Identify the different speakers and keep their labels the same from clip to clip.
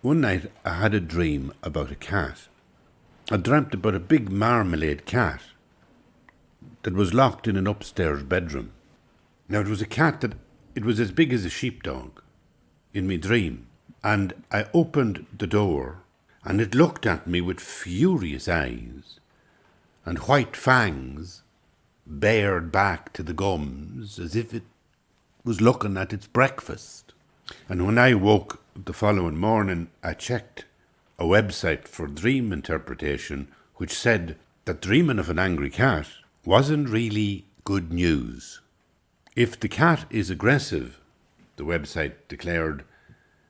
Speaker 1: One night I had a dream about a cat. I dreamt about a big marmalade cat that was locked in an upstairs bedroom. Now it was a cat that it was as big as a sheepdog in my dream. And I opened the door and it looked at me with furious eyes and white fangs bared back to the gums as if it was looking at its breakfast. And when I woke the following morning, I checked a website for dream interpretation which said that dreaming of an angry cat wasn't really good news. If the cat is aggressive, the website declared,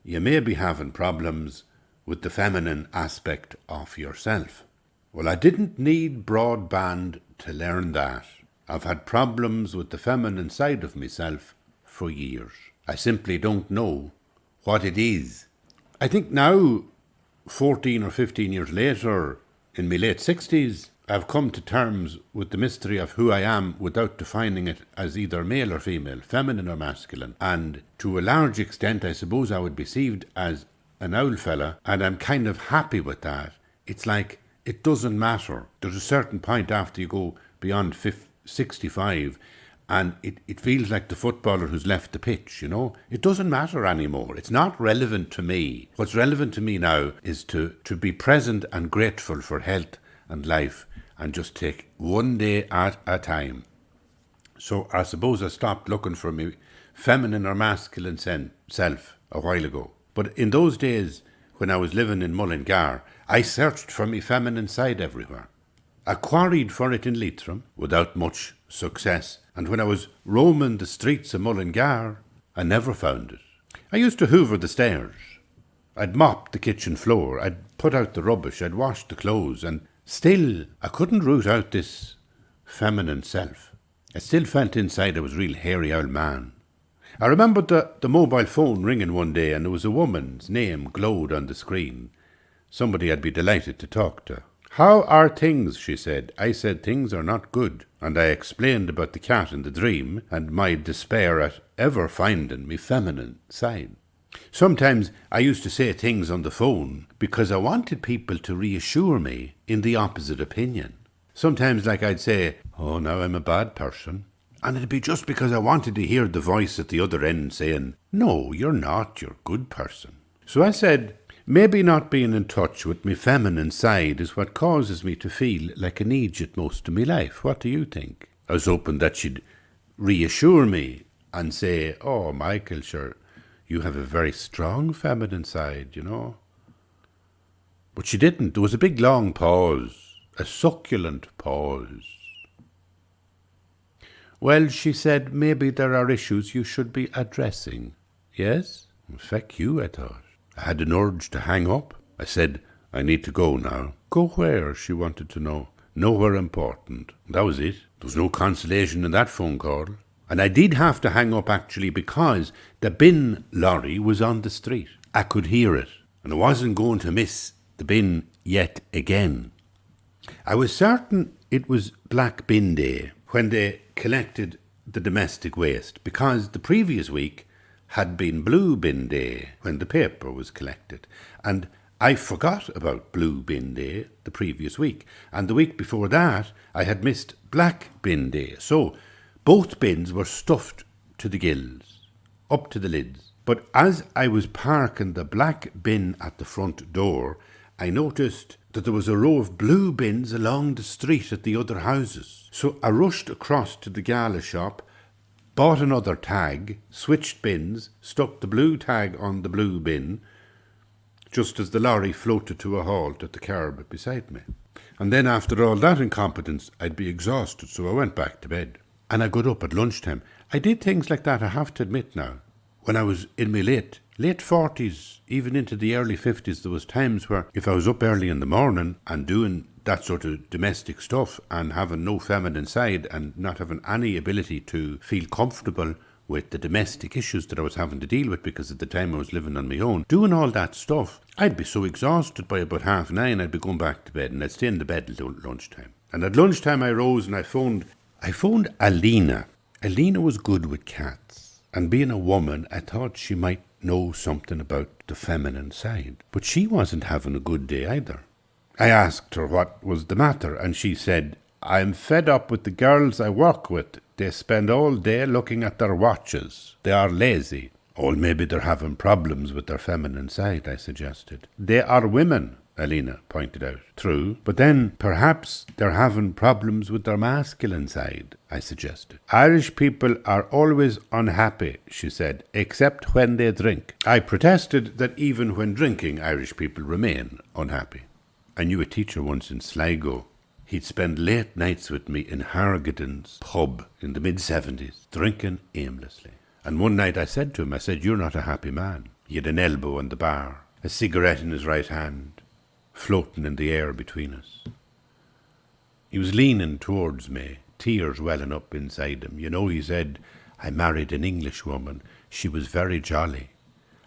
Speaker 1: you may be having problems with the feminine aspect of yourself. Well, I didn't need broadband to learn that. I've had problems with the feminine side of myself for years. I simply don't know what it is. I think now, 14 or 15 years later, in my late 60s, I've come to terms with the mystery of who I am without defining it as either male or female, feminine or masculine. And to a large extent, I suppose I would be perceived as an owl fella, and I'm kind of happy with that. It's like, it doesn't matter. There's a certain point after you go beyond 65, and it feels like the footballer who's left the pitch, you know? It doesn't matter anymore. It's not relevant to me. What's relevant to me now is to be present and grateful for health and life and just take one day at a time. So I suppose I stopped looking for my feminine or masculine self a while ago. But in those days, when I was living in Mullingar, I searched for my feminine side everywhere. I quarried for it in Leitrim without much success, and when I was roaming the streets of Mullingar, I never found it. I used to hoover the stairs. I'd mop the kitchen floor, I'd put out the rubbish, I'd wash the clothes, and still I couldn't root out this feminine self. I still felt inside I was a real hairy old man. I remembered the mobile phone ringing one day, and there was a woman's name glowed on the screen. Somebody I'd be delighted to talk to. How are things, she said. I said things are not good, and I explained about the cat in the dream and my despair at ever finding me feminine side. Sometimes I used to say things on the phone because I wanted people to reassure me in the opposite opinion. Sometimes like I'd say, oh, now I'm a bad person. And it'd be just because I wanted to hear the voice at the other end saying, no, you're not, you're a good person. So I said, maybe not being in touch with my feminine side is what causes me to feel like an idiot most of my life. What do you think? I was hoping that she'd reassure me and say, oh, Michael, sure, you have a very strong feminine side, you know. But she didn't. There was a big long pause, a succulent pause. Well, she said, maybe there are issues you should be addressing. Yes? Feck you, I thought. I had an urge to hang up. I said, I need to go now. Go where? She wanted to know. Nowhere important. That was it. There was no consolation in that phone call. And I did have to hang up actually because the bin lorry was on the street. I could hear it. And I wasn't going to miss the bin yet again. I was certain it was Black Bin Day when they collected the domestic waste, because the previous week had been Blue Bin Day when the paper was collected. And I forgot about Blue Bin Day the previous week. And the week before that, I had missed Black Bin Day. So both bins were stuffed to the gills, up to the lids. But as I was parking the black bin at the front door, I noticed that there was a row of blue bins along the street at the other houses. So I rushed across to the gala shop, bought another tag, switched bins, stuck the blue tag on the blue bin, just as the lorry floated to a halt at the curb beside me. And then after all that incompetence, I'd be exhausted, so I went back to bed. And I got up at lunchtime. I did things like that, I have to admit now. When I was in my late 40s, even into the early 50s, there was times where if I was up early in the morning and doing that sort of domestic stuff and having no feminine side and not having any ability to feel comfortable with the domestic issues that I was having to deal with, because at the time I was living on my own, doing all that stuff, I'd be so exhausted by about 9:30, I'd be going back to bed, and I'd stay in the bed until lunchtime. And at lunchtime I rose and I phoned Alina. Alina was good with cats. And being a woman, I thought she might know something about the feminine side. But she wasn't having a good day either. I asked her what was the matter, and she said, I'm fed up with the girls I work with. They spend all day looking at their watches. They are lazy. Or maybe they're having problems with their feminine side, I suggested. They are women, Alina pointed out. True, but then perhaps they're having problems with their masculine side, I suggested. Irish people are always unhappy, she said, except when they drink. I protested that even when drinking, Irish people remain unhappy. I knew a teacher once in Sligo. He'd spend late nights with me in Harrigan's pub in the mid-70s, drinking aimlessly. And one night I said to him, you're not a happy man. He had an elbow on the bar, a cigarette in his right hand, floating in the air between us. He was leaning towards me, tears welling up inside him. He said, I married an English woman. She was very jolly.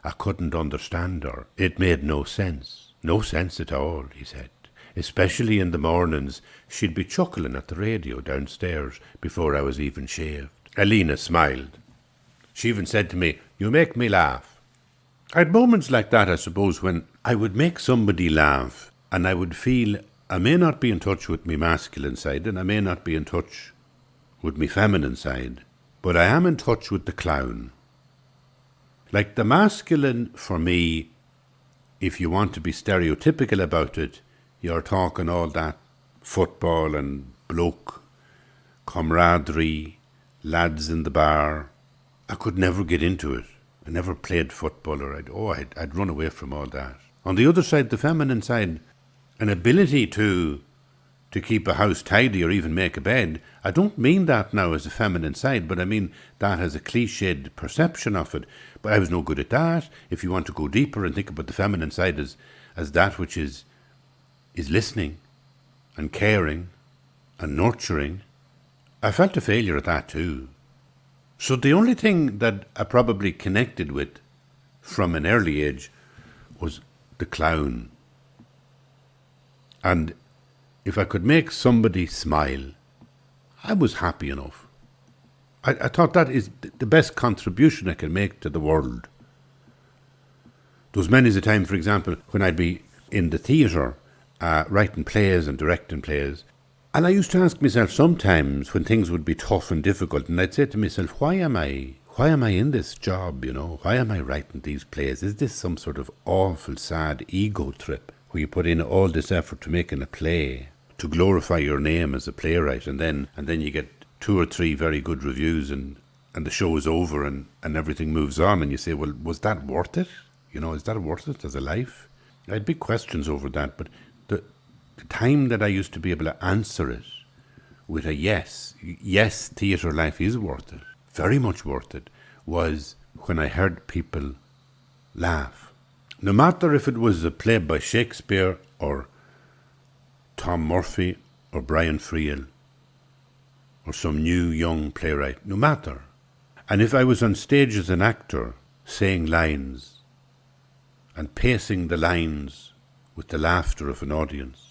Speaker 1: I couldn't understand her. It made no sense. No sense at all, he said. Especially in the mornings, she'd be chuckling at the radio downstairs before I was even shaved. Alina smiled. She even said to me, you make me laugh. I had moments like that, I suppose, when I would make somebody laugh and I would feel I may not be in touch with my masculine side and I may not be in touch with my feminine side, but I am in touch with the clown. Like the masculine, for me, if you want to be stereotypical about it, you're talking all that football and bloke, camaraderie, lads in the bar. I could never get into it. I never played football or I'd run away from all that. On the other side, the feminine side, an ability to keep a house tidy or even make a bed. I don't mean that now as a feminine side, but I mean that as a cliched perception of it. But I was no good at that. If you want to go deeper and think about the feminine side as that which is listening and caring and nurturing, I felt a failure at that too. So the only thing that I probably connected with from an early age was the clown. And if I could make somebody smile, I was happy enough. I thought that is the best contribution I can make to the world. There was many a time, for example, when I'd be in the theatre writing plays and directing plays, and I used to ask myself sometimes when things would be tough and difficult, and I'd say to myself, why am I in this job, Why am I writing these plays? Is this some sort of awful, sad ego trip where you put in all this effort to making a play, to glorify your name as a playwright, and then you get 2 or 3 very good reviews and the show is over and everything moves on, and you say, well, was that worth it? Is that worth it as a life? I had big questions over that, but the time that I used to be able to answer it with a yes, theatre life is worth it, very much worth it, was when I heard people laugh. No matter if it was a play by Shakespeare or Tom Murphy or Brian Friel or some new young playwright, no matter. And if I was on stage as an actor saying lines and pacing the lines with the laughter of an audience,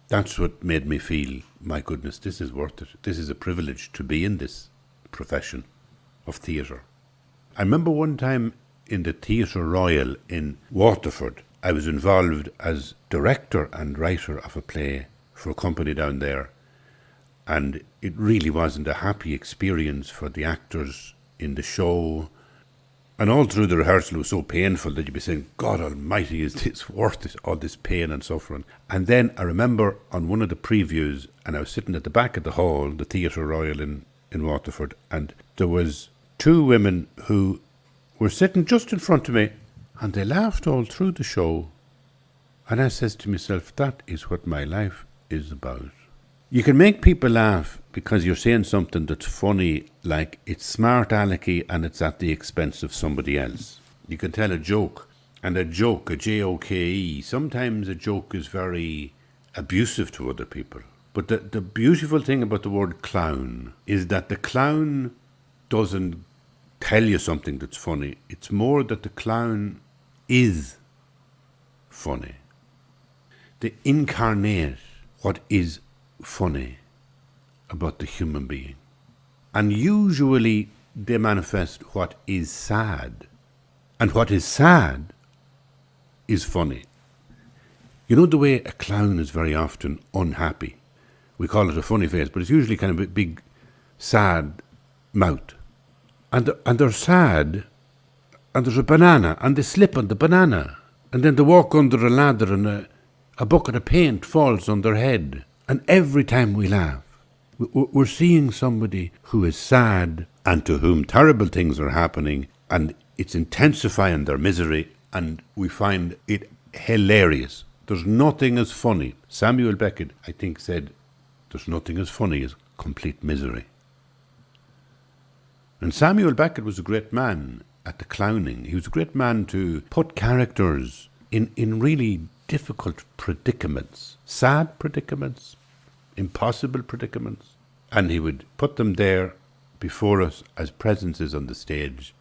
Speaker 1: that's what made me feel, my goodness, this is worth it. This is a privilege to be in this profession of theatre. I remember one time in the Theatre Royal in Waterford, I was involved as director and writer of a play for a company down there, and it really wasn't a happy experience for the actors in the show. And all through the rehearsal, it was so painful that you'd be saying, God almighty, is this worth it, all this pain and suffering? And then I remember on one of the previews, and I was sitting at the back of the hall, the Theatre Royal in Waterford, and there was 2 women who were sitting just in front of me, and they laughed all through the show. And I says to myself, that is what my life is about. You can make people laugh because you're saying something that's funny, like it's smart alecky and it's at the expense of somebody else. You can tell a joke, and a joke, a J-O-K-E, sometimes a joke is very abusive to other people. But the beautiful thing about the word clown is that the clown doesn't tell you something that's funny. It's more that the clown is funny. They incarnate what is funny about the human being. And usually they manifest what is sad. And what is sad is funny. You know the way a clown is very often unhappy? We call it a funny face, but it's usually kind of a big, sad mouth. And they're sad, and there's a banana, and they slip on the banana. And then they walk under a ladder, and a bucket of paint falls on their head. And every time we laugh, we're seeing somebody who is sad and to whom terrible things are happening, and it's intensifying their misery, and we find it hilarious. There's nothing as funny. Samuel Beckett, I think, said, there's nothing as funny as complete misery. And Samuel Beckett was a great man at the clowning. He was a great man to put characters in really difficult predicaments, sad predicaments, impossible predicaments. And he would put them there before us as presences on the stage,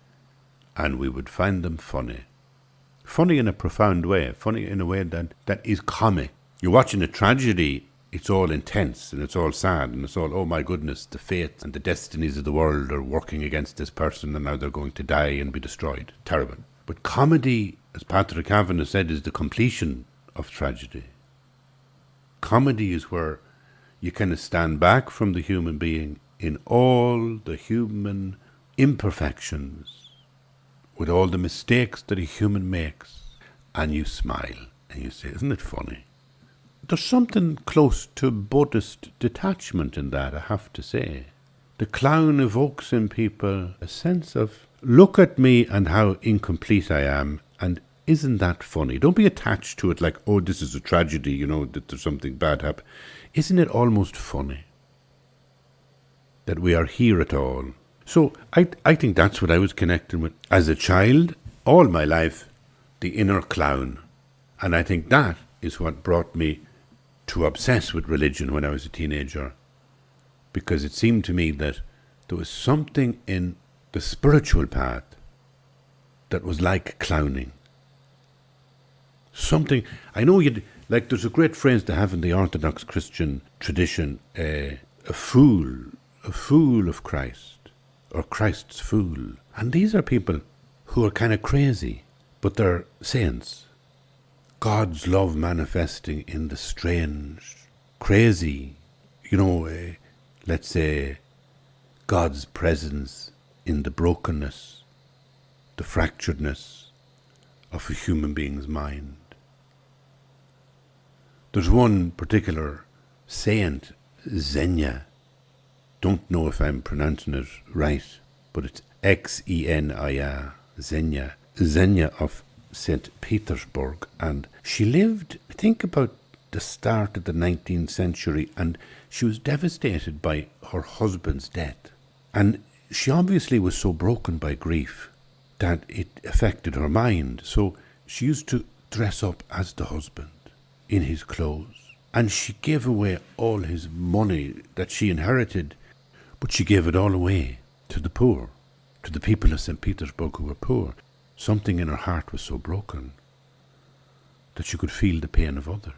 Speaker 1: and we would find them funny. Funny in a profound way, funny in a way that is comic. You're watching a tragedy, it's all intense and it's all sad and it's all, oh my goodness, the fate and the destinies of the world are working against this person and now they're going to die and be destroyed. Terrible. But comedy, as Patrick Kavanagh said, is the completion of tragedy. Comedy is where you kind of stand back from the human being in all the human imperfections, with all the mistakes that a human makes, and you smile and you say, isn't it funny? There's something close to Buddhist detachment in that, I have to say. The clown evokes in people a sense of, look at me and how incomplete I am, and isn't that funny? Don't be attached to it like, oh, this is a tragedy, you know, that there's something bad happening. Isn't it almost funny that we are here at all? So I think that's what I was connecting with. As a child, all my life, the inner clown. And I think that is what brought me to obsess with religion when I was a teenager. Because it seemed to me that there was something in the spiritual path that was like clowning. Something, I know you'd, like there's a great phrase to have in the Orthodox Christian tradition, a fool of Christ, or Christ's fool. And these are people who are kind of crazy, but they're saints. God's love manifesting in the strange, crazy, let's say God's presence in the brokenness, the fracturedness of a human being's mind. There's one particular saint, Xenia. Don't know if I'm pronouncing it right, but it's Xenia, Xenia. Xenia of St. Petersburg. And she lived, I think, about the start of the 19th century, and she was devastated by her husband's death. And she obviously was so broken by grief that it affected her mind. So she used to dress up as the husband in his clothes. And she gave away all his money that she inherited, but she gave it all away to the poor, to the people of St. Petersburg who were poor. Something in her heart was so broken that she could feel the pain of others.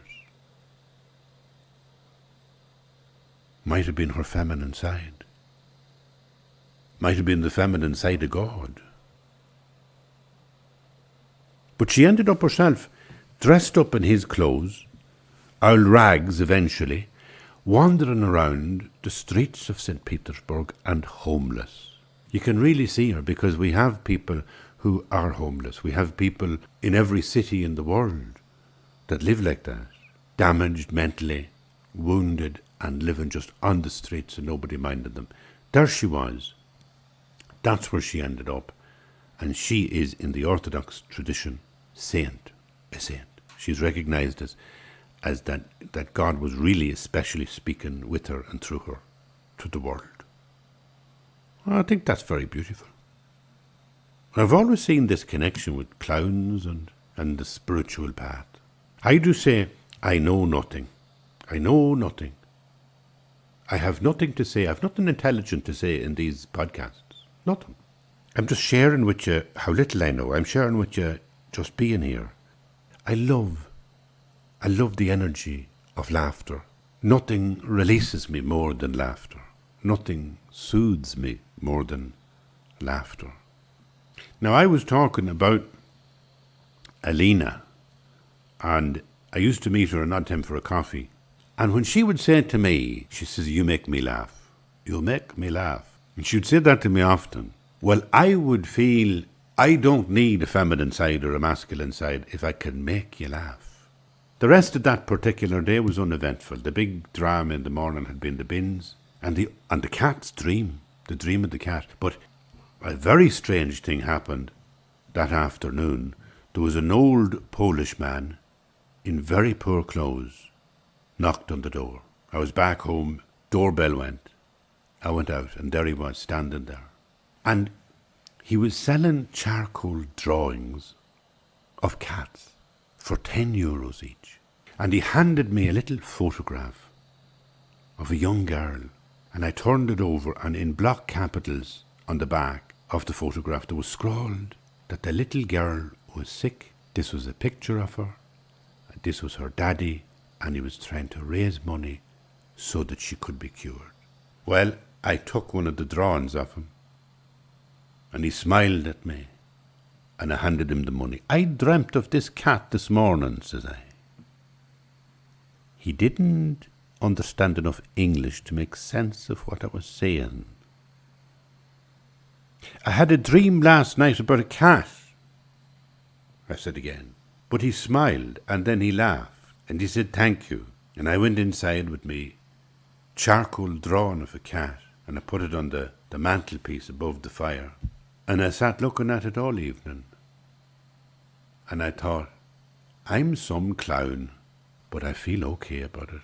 Speaker 1: Might have been her feminine side. Might have been the feminine side of God. But she ended up herself dressed up in his clothes, old rags eventually, wandering around the streets of St. Petersburg and homeless. You can really see her because we have people who are homeless. We have people in every city in the world that live like that, damaged mentally, wounded, and living just on the streets and nobody minded them. There she was. That's where she ended up. And she is, in the Orthodox tradition, a saint. She's recognized as that God was really especially speaking with her and through her to the world. Well, I think that's very beautiful. I've always seen this connection with clowns and the spiritual path. I do say, I know nothing. I know nothing. I have nothing to say. I have nothing intelligent to say in these podcasts. Nothing. I'm just sharing with you how little I know. I'm sharing with you just being here. I love the energy of laughter. Nothing releases me more than laughter. Nothing soothes me more than laughter. Now, I was talking about Alina, and I used to meet her an odd time for a coffee. And when she would say to me, she says, "You make me laugh. You make me laugh." And she would say that to me often. Well, I would feel I don't need a feminine side or a masculine side if I can make you laugh. The rest of that particular day was uneventful. The big drama in the morning had been the bins and the cat's dream, the dream of the cat. But a very strange thing happened that afternoon. There was an old Polish man in very poor clothes knocked on the door. I was back home, doorbell went. I went out and there he was standing there. And he was selling charcoal drawings of cats for €10 each. And he handed me a little photograph of a young girl. And I turned it over, and in block capitals on the back of the photograph there was scrawled that the little girl was sick. This was a picture of her. This was her daddy, and he was trying to raise money so that she could be cured. Well, I took one of the drawings of him, and he smiled at me, and I handed him the money. "I dreamt of this cat this morning," says I. He didn't understand enough English to make sense of what I was saying. "I had a dream last night about a cat," I said again. But he smiled, and then he laughed, and he said, "Thank you." And I went inside with me charcoal drawing of a cat, and I put it on the mantelpiece above the fire. And I sat looking at it all evening. And I thought, I'm some clown, but I feel okay about it.